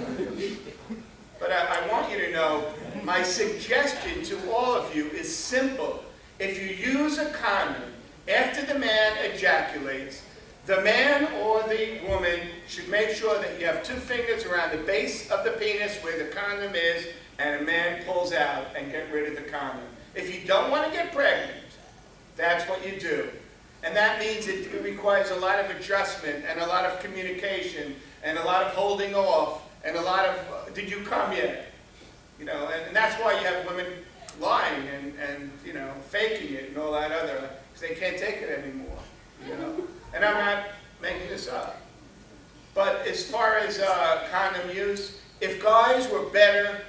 But I want you to know, my suggestion to all of you is simple. If you use a condom after the man ejaculates, the man or the woman should make sure that you have 2 fingers around the base of the penis where the condom is, and a man pulls out and get rid of the condom. If you don't want to get pregnant, that's what you do. And that means it requires a lot of adjustment and a lot of communication and a lot of holding off and a lot of, did you come yet? You know, and that's why you have women lying and you know, faking it and all that other, because they can't take it anymore, you know. And I'm not making this up. But as far as condom use, if guys were better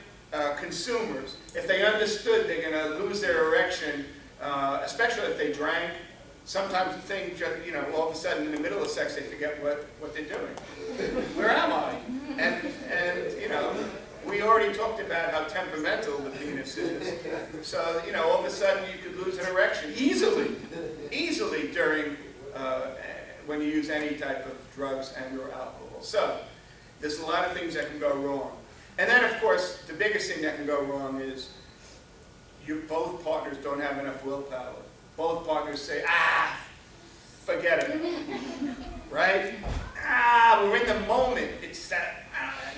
consumers, if they understood they're going to lose their erection, especially if they drank, sometimes the thing, you know, all of a sudden in the middle of sex they forget what they're doing. Where am I? And you know, we already talked about how temperamental the penis is. So, you know, all of a sudden you could lose an erection easily during, when you use any type of drugs and or alcohol. So, there's a lot of things that can go wrong. And then, of course, the biggest thing that can go wrong is both partners don't have enough willpower. Both partners say, forget it, right? We're in the moment. It's that,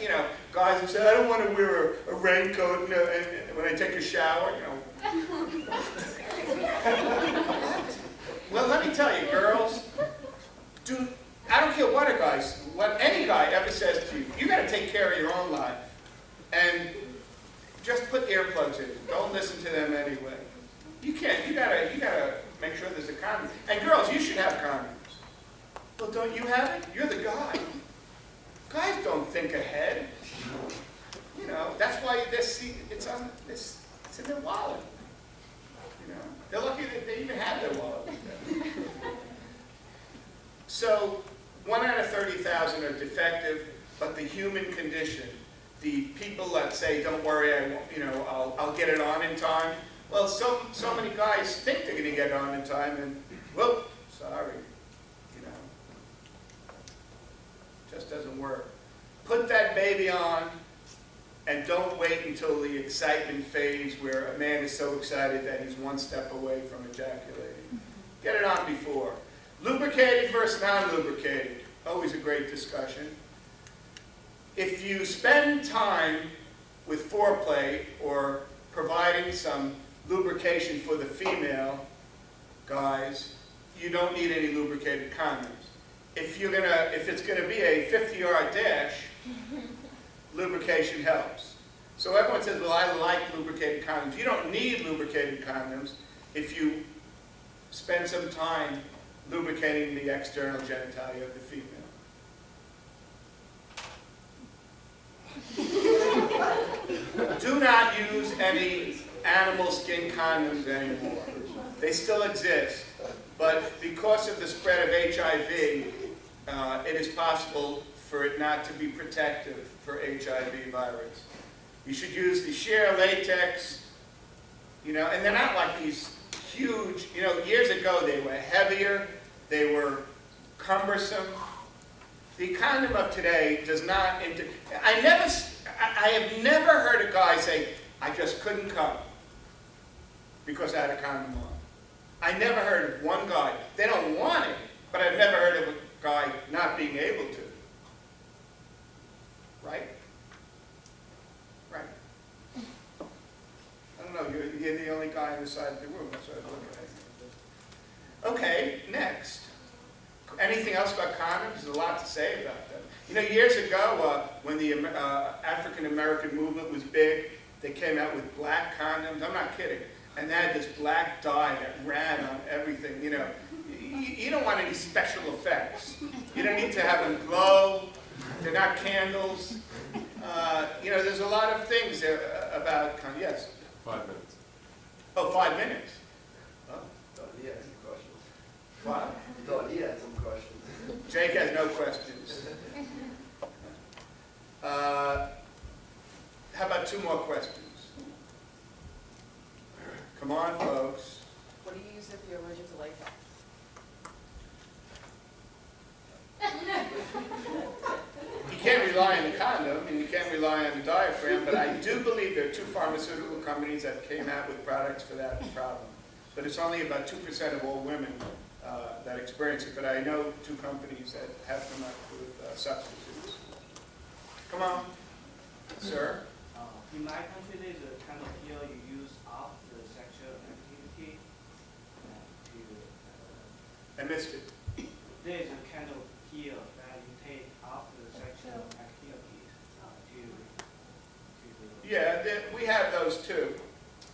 you know, guys who say, I don't want to wear a raincoat and when I take a shower, you know. Well, let me tell you, girls, I don't care what any guy ever says to you, you got to take care of your own life. And just put earplugs in. Don't listen to them anyway. You can't. You gotta make sure there's a condom. And girls, you should have condoms. Well, don't you have it? You're the guy. Guys don't think ahead. You know, that's why it's in their wallet. You know, they're lucky that they even have their wallet with them. So, 1 out of 30,000 are defective, but the human condition, the people that say, don't worry, I'll get it on in time. Well, so many guys think they're going to get it on in time, and, well, sorry, you know, just doesn't work. Put that baby on, and don't wait until the excitement phase where a man is so excited that he's 1 step away from ejaculating. Get it on before. Lubricated versus non-lubricated, always a great discussion. If you spend time with foreplay or providing some lubrication for the female guys, you don't need any lubricated condoms. If it's gonna be a 50-yard dash, lubrication helps. So everyone says, well, I like lubricated condoms. You don't need lubricated condoms if you spend some time lubricating the external genitalia of the female. Do not use any animal skin condoms anymore. They still exist, but because of the spread of HIV, it is possible for it not to be protective for HIV virus. You should use the sheer latex You know, and they're not like these huge, you know, years ago they were heavier, they were cumbersome. The condom of today does not, I have never heard a guy say, I just couldn't come because I had a condom on. I never heard of one guy. They don't want it, but I've never heard of a guy not being able to. Right? Right. I don't know, you're the only guy on this side of the room, that's what I was looking at. Okay, next. Anything else about condoms? There's a lot to say about them. You know, years ago, when the African American movement was big, they came out with black condoms. I'm not kidding. And they had this black dye that ran on everything. You know, you don't want any special effects. You don't need to have them glow. They're not candles. You know, there's a lot of things about condoms. Yes? 5 minutes. Oh, 5 minutes. Oh. Thought he had some questions. What? Thought he had some questions. Jake has no questions. How about 2 more questions? Come on, folks. What do you use if you're allergic to latex? You can't rely on the condom, and you can't rely on the diaphragm, but I do believe there are 2 pharmaceutical companies that came out with products for that problem. But it's only about 2% of all women that experience it, but I know 2 companies that have come up with substitutes. Come on, sir. In my country, there's a kind of pill you use after sexual activity I missed it. there's a kind of pill that you take after sexual activities to Yeah, we have those too.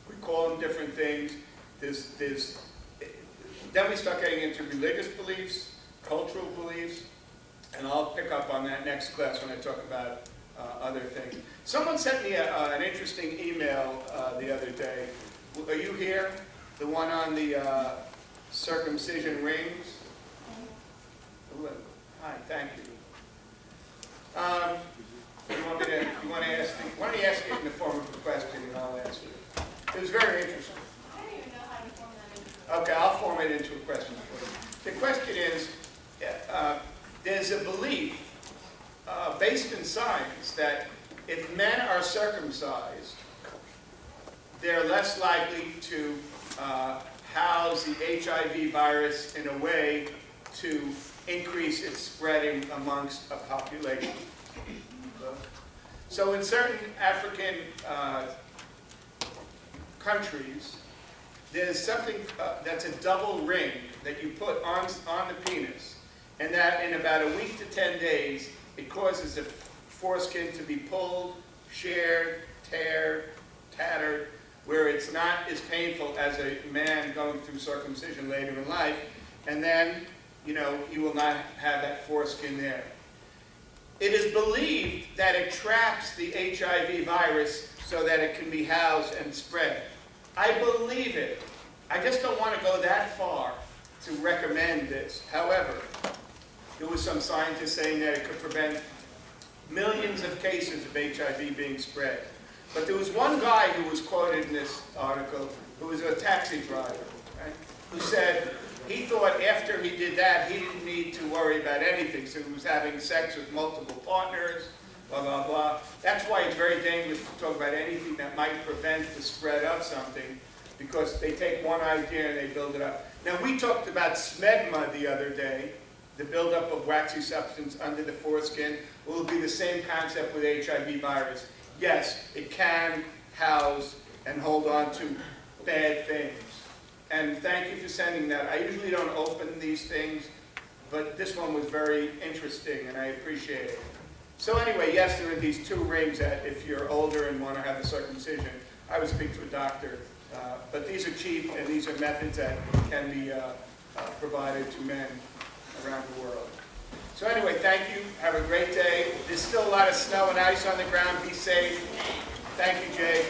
We call them different things. Then we start getting into religious beliefs, cultural beliefs, and I'll pick up on that next class when I talk about other things. Someone sent me an interesting email the other day. Are you here? The one on the circumcision rings? Hi, thank you. You want to ask? Why don't you ask it in the form of a question and I'll answer it. It was very interesting. I don't even know how to form that into. Okay, I'll form it into a question for you. The question is, there's a belief based in science that if men are circumcised, they're less likely to house the HIV virus in a way to increase its spreading amongst a population. So in certain African countries, there's something that's a double ring that you put on the penis, and that in about a week to 10 days, it causes the foreskin to be pulled, shared, tattered, where it's not as painful as a man going through circumcision later in life, and then, you know, you will not have that foreskin there. It is believed that it traps the HIV virus so that it can be housed and spread. I believe it. I just don't want to go that far to recommend this. However, there was some scientists saying that it could prevent millions of cases of HIV being spread. But there was one guy who was quoted in this article who was a taxi driver, right, who said he thought after he did that, he didn't need to worry about anything. So he was having sex with multiple partners, blah, blah, blah. That's why it's very dangerous to talk about anything that might prevent the spread of something, because they take one idea and they build it up. Now, we talked about smegma the other day, the buildup of waxy substance under the foreskin. Will it be the same concept with HIV virus? Yes, it can house and hold on to bad things. And thank you for sending that. I usually don't open these things, but this one was very interesting, and I appreciate it. So anyway, yes, there are these 2 rings that if you're older and want to have a circumcision, I would speak to a doctor. But these are cheap, and these are methods that can be provided to men around the world. So anyway, thank you. Have a great day. There's still a lot of snow and ice on the ground. Be safe. Thank you, Jay.